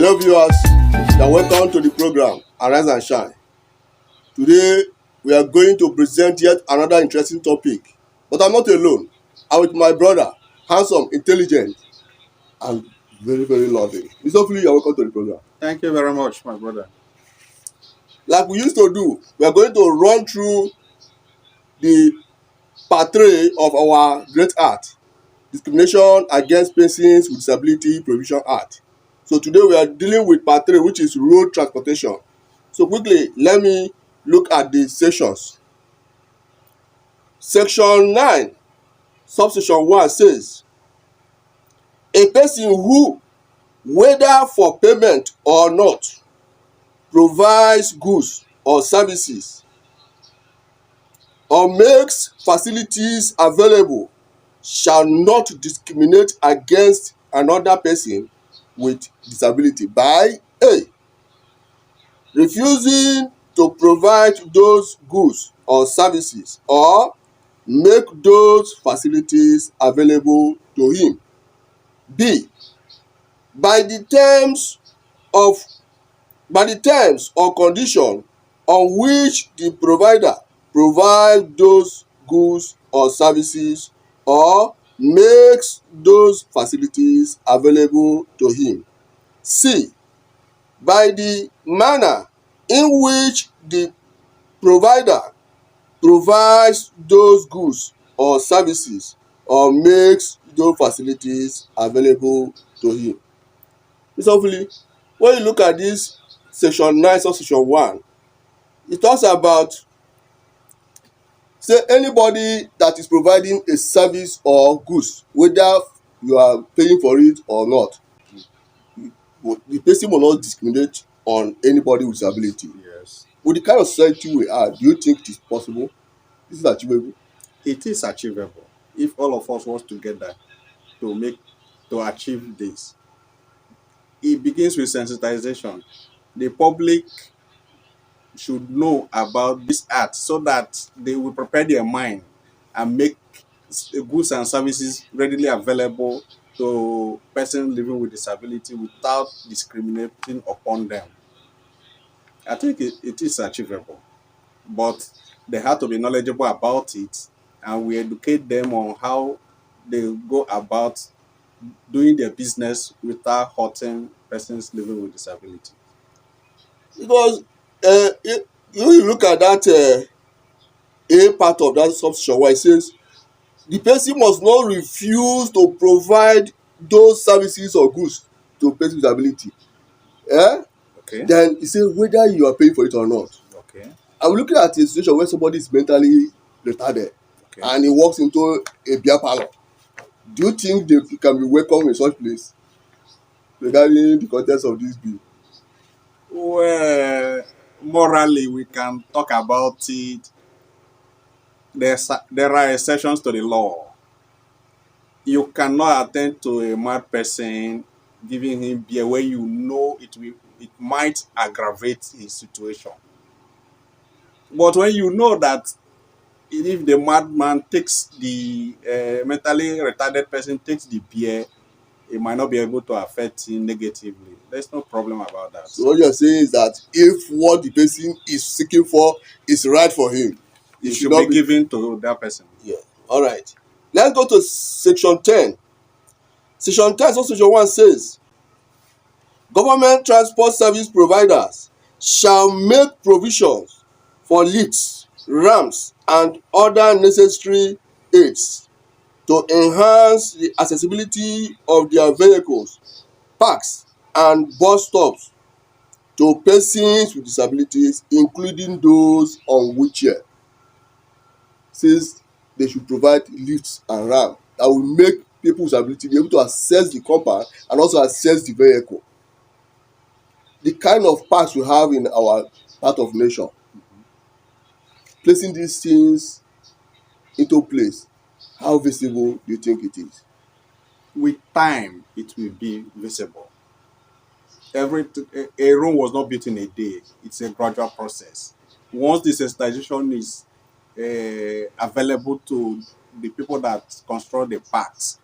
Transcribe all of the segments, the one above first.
Hello viewers, you are welcome to the program Arise and Shine. Today we are going to present yet another interesting topic, but I'm not alone. I'm with my brother, handsome, intelligent, and very loving. Mr. Hopefully you are welcome to the program. Thank you very much, my brother. Like we used to do, we are going to run through the part 3 of our great art, Discrimination Against Persons with Disability Prohibition Act. So today we are dealing with part 3, which is road transportation. So quickly, let me look at the sections. Section 9, subsection 1 says, a person who, whether for payment or not, provides goods or services or makes facilities available shall not discriminate against another person with disability by A, refusing to provide those goods or services or make those facilities available to him. B, by the terms or condition on which the provider provide those goods or services or makes those facilities available to him. C, by the manner in which the provider provides those goods or services or makes those facilities available to him. Hopefully, when you look at this section 9 subsection 1, it talks about say anybody that is providing a service or goods, whether you are paying for it or not, the person will not discriminate on anybody with disability. Yes. With the kind of society we are, do you think it is possible? This is achievable? It is achievable if all of us work together to achieve this. It begins with sensitization. The public should know about this act so that they will prepare their mind and make goods and services readily available to persons living with disability without discriminating upon them. I think it is achievable, but they have to be knowledgeable about it, and we educate them on how they go about doing their business without hurting persons living with disability. Because if you look at that A part of that subsection where it says the person must not refuse to provide those services or goods to person with disability. Okay. Then it says whether you are paying for it or not. Okay. I'm looking at a situation where somebody is mentally retarded and he walks into a beer parlor. Do you think they can be welcome in such place regarding the contents of this bill? Well, morally, we can talk about it. There are exceptions to the law. You cannot attend to a mad person giving him beer where you know it might aggravate his situation. But when you know that if the madman takes the mentally retarded person takes the beer, it might not be able to affect him negatively. There's no problem about that. So what you're saying is that if what the person is seeking for is right for him, it should be given to that person. Yeah. All right. Let's go to section 10. Section 10, subsection 1 says, government transport service providers shall make provisions for lifts, ramps, and other necessary aids to enhance the accessibility of their vehicles, parks, and bus stops to persons with disabilities, including those on wheelchair. Says they should provide lifts and ramps that will make people with disability be able to access the compound and also access the vehicle. The kind of parks we have in our part of nation, placing these things into place, how visible do you think it is? With time, it will be visible. A room was not built in a day. It's a gradual process. Once the sensitization is available to the people that construct the parks,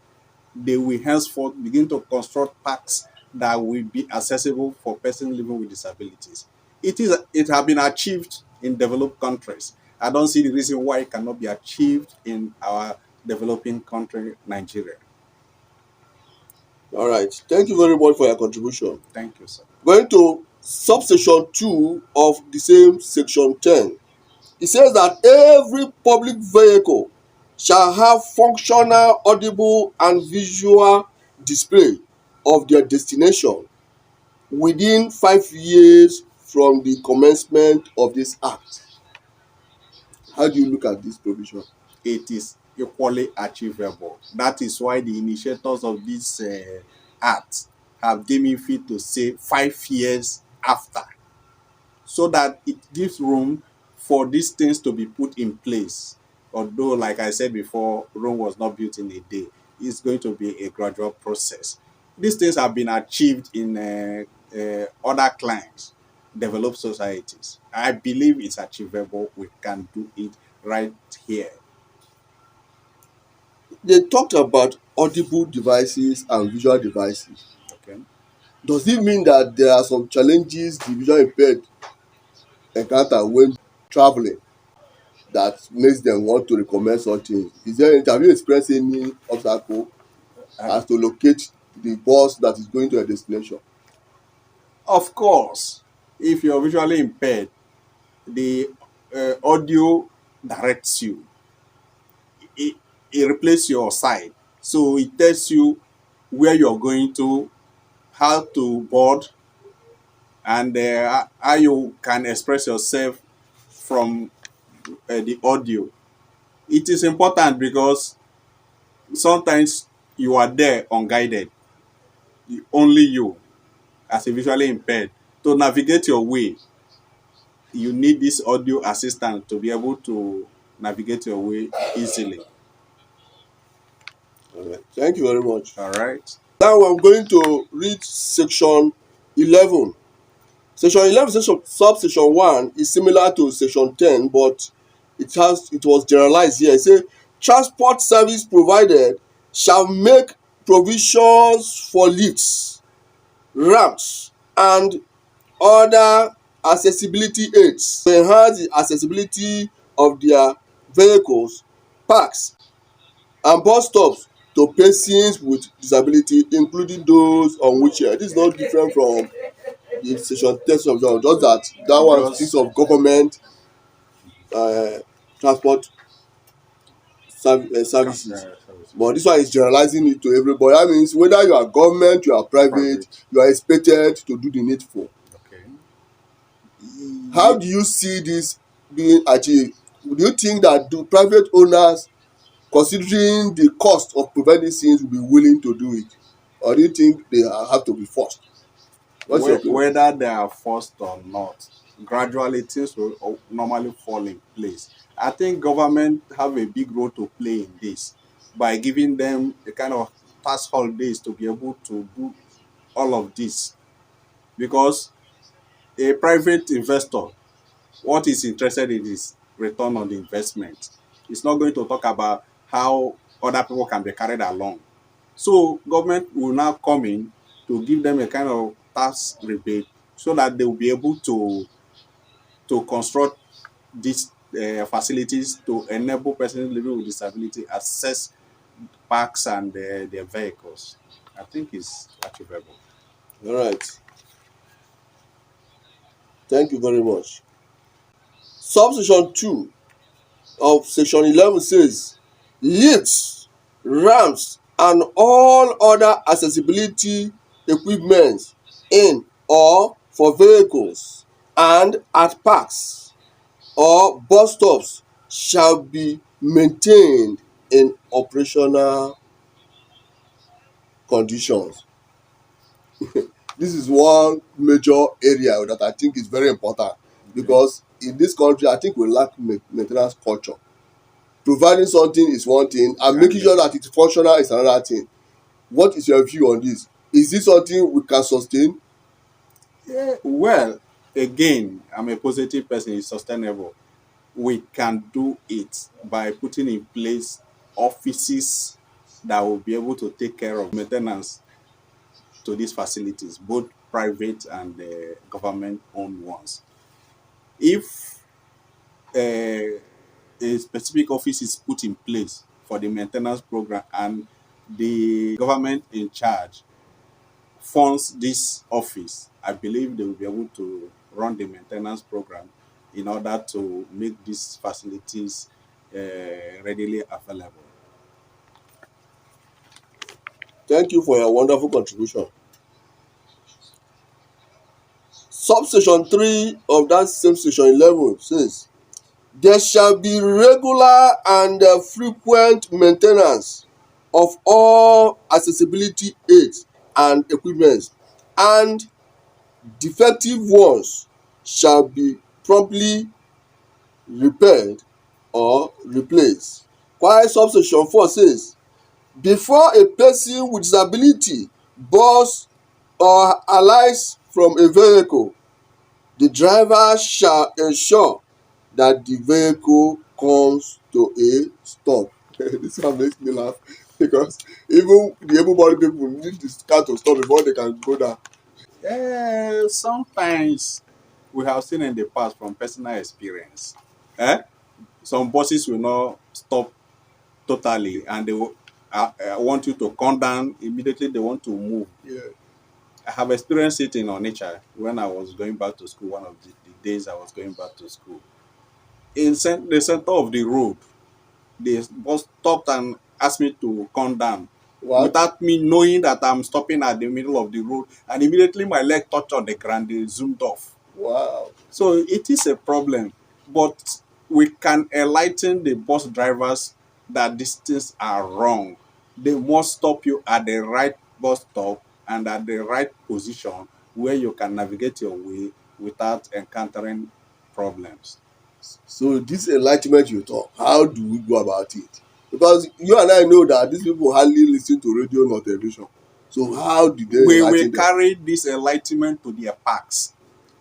they will henceforth begin to construct parks that will be accessible for persons living with disabilities. It has been achieved in developed countries. I don't see the reason why it cannot be achieved in our developing country, Nigeria. All right. Thank you very much for your contribution. Thank you, sir. Going to subsection 2 of the same section 10. It says that every public vehicle shall have functional, audible, and visual display of their destination within 5 years from the commencement of this act. How do you look at this provision? It is equally achievable. That is why the initiators of this act have deemed it fit to say 5 years after, so that it gives room for these things to be put in place. Although, like I said before, Rome was not built in a day. It's going to be a gradual process. These things have been achieved in other climes, developed societies. I believe it's achievable. We can do it right here. They talked about audible devices and visual devices. Okay. Does it mean that there are some challenges the visual impaired encounter when traveling that makes them want to recommend something? Have you experienced any obstacle as to locate the bus that is going to a destination? Of course, if you're visually impaired, the audio directs you. It replaces your sight. So it tells you where you're going to, how to board, and how you can express yourself from the audio. It is important because sometimes you are there unguided, only you as a visually impaired. To navigate your way, you need this audio assistant to be able to navigate your way easily. All right. Thank you very much. All right. Now I'm going to read section 11. Section 11, subsection 1 is similar to section 10, but it was generalized here. It says, transport service provided shall make provisions for lifts, ramps, and other accessibility aids to enhance the accessibility of their vehicles, parks, and bus stops to persons with disability, including those on wheelchair. This is not different from the section 10 subsection, just that one speaks of government uh, transport services, but this one is generalizing it to everybody. That means whether you are government, you are private, you are expected to do the needful. Okay. How do you see this being achieved? Do you think that do private owners, considering the cost of preventing things, will be willing to do it, or do you think they have to be forced? What's your opinion? Whether they are forced or not, gradually things will normally fall in place. I think government have a big role to play in this by giving them a kind of task holidays to be able to do all of this, because a private investor, what is interested in is return on the investment. It's not going to talk about how other people can be carried along. So government will now come in to give them a kind of tax rebate so that they will be able to construct these facilities to enable persons living with disability access parks and their vehicles. I think it's achievable. All right. Thank you very much. Subsection 2 of section 11 says, lifts, ramps, and all other accessibility equipments in or for vehicles and at parks or bus stops shall be maintained in operational conditions. This is one major area that I think is very important, because in this country I think we lack maintenance culture. Providing something is one thing, and making sure that it's functional is another thing. What is your view on this? Is this something we can sustain? Yeah, well, again, I'm a positive person. It's sustainable. We can do it by putting in place offices that will be able to take care of maintenance. to these facilities, both private and government-owned ones. If a specific office is put in place for the maintenance program and the government in charge funds this office, I believe they will be able to run the maintenance program in order to make these facilities readily available. Thank you for your wonderful contribution. Subsection 3 of that same section 11 says, there shall be regular and frequent maintenance of all accessibility aids and equipments, and defective ones shall be promptly repaired or replaced. While subsection 4 says, before a person with disability boards or alights from a vehicle, the driver shall ensure that the vehicle comes to a stop. This one makes me laugh because even the able-bodied people need this car to stop before they can go down. Sometimes we have seen in the past from personal experience, some buses will not stop totally and they will want you to come down immediately. They want to move. Yeah. I have experienced it in Onitsha when I was going back to school. One of the days I was going back to school, in the center of the road, the bus stopped and asked me to come down. What? Without me knowing that I'm stopping at the middle of the road, and immediately my leg touched on the ground, they zoomed off. Wow. So it is a problem, but we can enlighten the bus drivers that these things are wrong. They must stop you at the right bus stop and at the right position where you can navigate your way without encountering problems. So this enlightenment you talk, how do we go about it? Because you and I know that these people hardly listen to radio nor television. So how did they We will enlighten them? carry this enlightenment to their parks.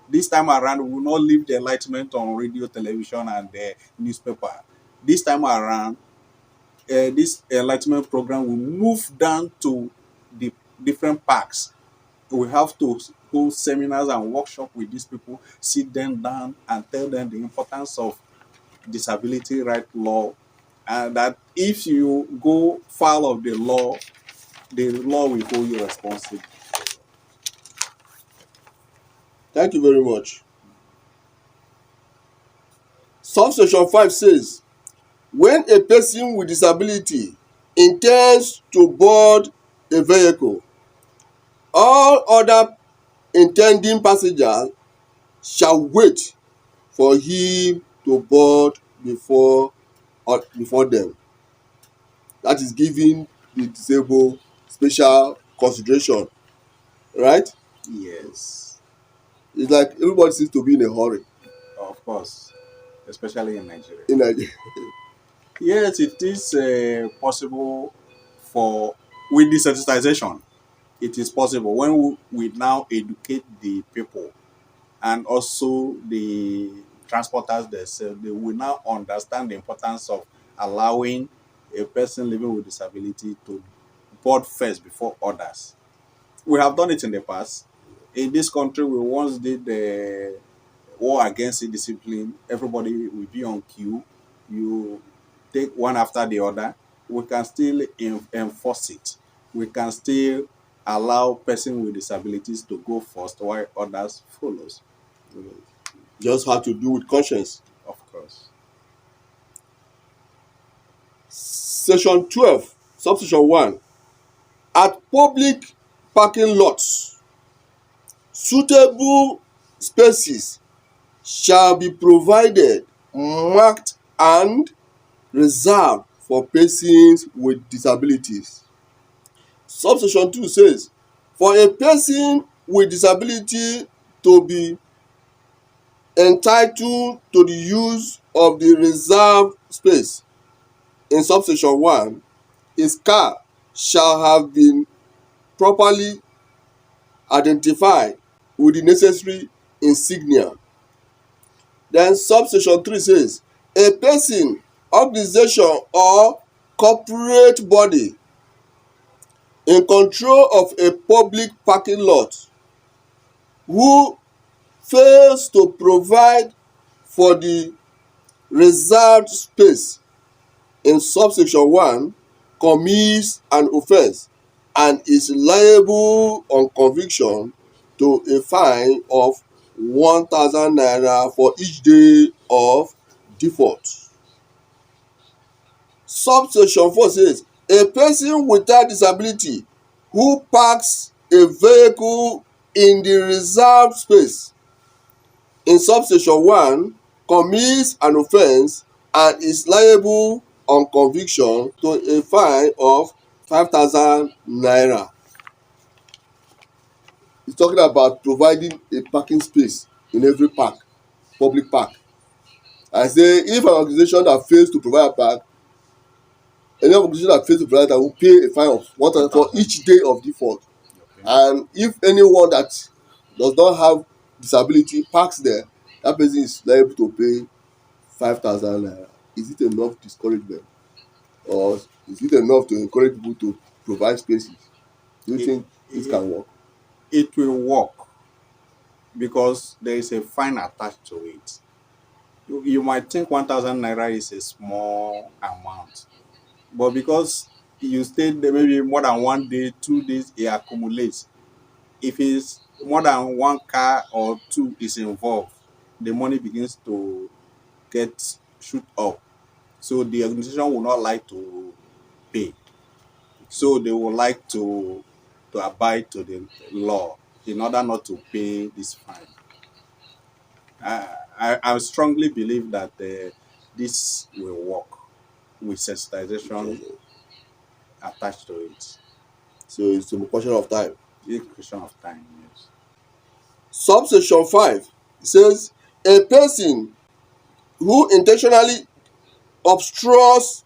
This time around, we will not leave the enlightenment on radio, television, and the newspaper. This time around, this enlightenment program will move down to the different parks. We have to hold seminars and workshops with these people, sit them down and tell them the importance of disability right law, and that if you go foul of the law will hold you responsible. Thank you very much. Subsection 5 says, when a person with disability intends to board a vehicle, all other intending passengers shall wait for him to board before them. That is giving the disabled special consideration, right? Yes, It's like everybody seems to be in a hurry of course, especially in Nigeria. in Nigeria. Yes, it is possible for with desensitization. It is possible when we now educate the people and also the transporters themselves. They will now understand the importance of allowing a person living with disability to board first before others. We have done it in the past. In this country, we once did the war against indiscipline. Everybody will be on queue. You take one after the other. We can still enforce it. We can still allow person with disabilities to go first while others follows. Just have to do with conscience. Of course. Section 12, subsection 1. At public parking lots, suitable spaces shall be provided, marked and reserved for persons with disabilities. Subsection 2 says, for a person with disability to be entitled to the use of the reserved space in subsection 1, his car shall have been properly identified with the necessary insignia. Then subsection 3 says, a person, organization or corporate body in control of a public parking lot who fails to provide for the reserved space in subsection 1 commits an offence and is liable on conviction to a fine of 1,000 naira for each day of default. Subsection 4 says a person without disability who parks a vehicle in the reserved space in subsection 1 commits an offence and is liable on conviction to a fine of 5,000 naira. It's talking about providing a parking space in every park, public park. I say if an organization that fails to provide a park, any organization that fails to provide that will pay a fine of 1,000 for each day of default. Okay. And if anyone that does not have disability parks there, that person is liable to pay 5,000 naira. Is it enough to discourage them, or is it enough to encourage people to provide spaces? Do you think it can work? It will work because there is a fine attached to it. You might think 1,000 naira is a small amount, but because you stayed there maybe more than 1 day, 2 days, it accumulates. If it's more than one car or two is involved, the money begins to get shoot up. So the organization will not like to pay. So they would like to abide to the law in order not to pay this fine. I strongly believe that this will work with sensitization attached to it. So it's a question of time. It's a question of time, yes. Subsection 5 says a person who intentionally obstructs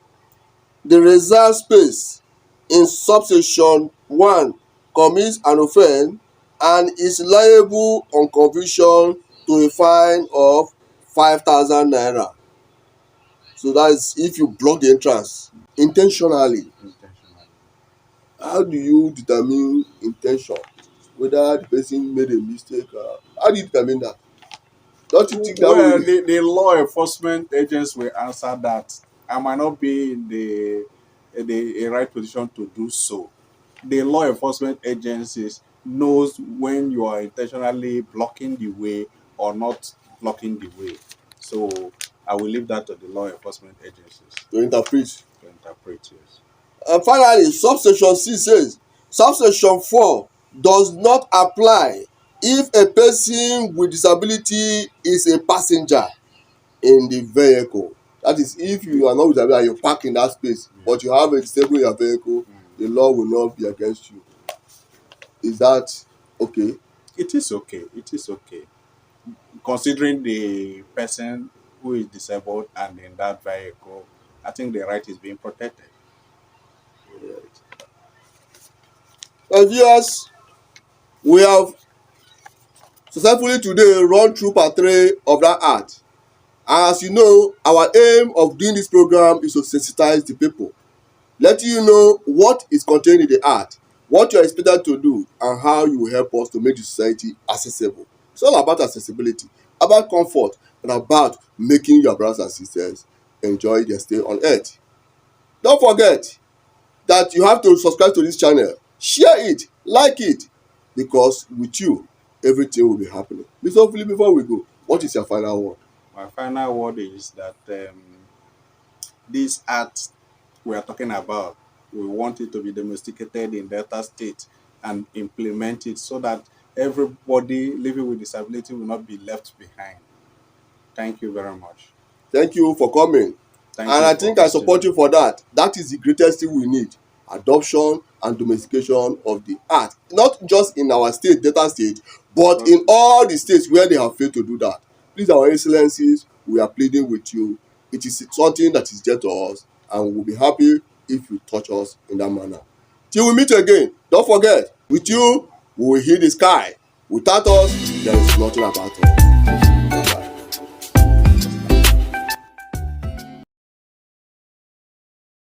the reserved space in subsection 1 commits an offence and is liable on conviction to a fine of 5,000 naira. So that is if you block the entrance intentionally. How do you determine intention? Whether the person made a mistake? How do you determine that? Don't you think that Well, will... the law enforcement agents will answer that. I might not be in the right position to do so. The law enforcement agencies knows when you are intentionally blocking the way or not blocking the way. So I will leave that to the law enforcement agencies to interpret? Yes. And finally, subsection 6 says subsection 4 does not apply if a person with disability is a passenger in the vehicle. That is, if you are not with disability and you park in that space, but you have a disabled in your vehicle, the law will not be against you. Is that okay? It is okay. It is okay. Considering the person who is disabled and in that vehicle, I think the right is being protected. And viewers, we have successfully today run through part 3 of that act. As you know, our aim of doing this program is to sensitize the people, letting you know what is contained in the act, what you are expected to do, and how you will help us to make the society accessible. It's all about accessibility, about comfort, and about making your brothers and sisters enjoy their stay on earth. Don't forget that you have to subscribe to this channel, share it, like it, because with you, everything will be happening. Mr. Hopefully, before we go, what is your final word? My final word is that this act we are talking about, we want it to be domesticated in Delta State and implement it so that everybody living with disability will not be left behind. Thank you very much. Thank you for coming. Thank And you I think I support you for that. That is the greatest thing we need. Adoption and domestication of the art. Not just in our state, Delta State, but in all the states where they have failed to do that. Please, our excellencies, we are pleading with you. It is something that is dear to us, and we will be happy if you touch us in that manner. Till we meet again, don't forget, with you, we will heal the sky. Without us, there is nothing about us.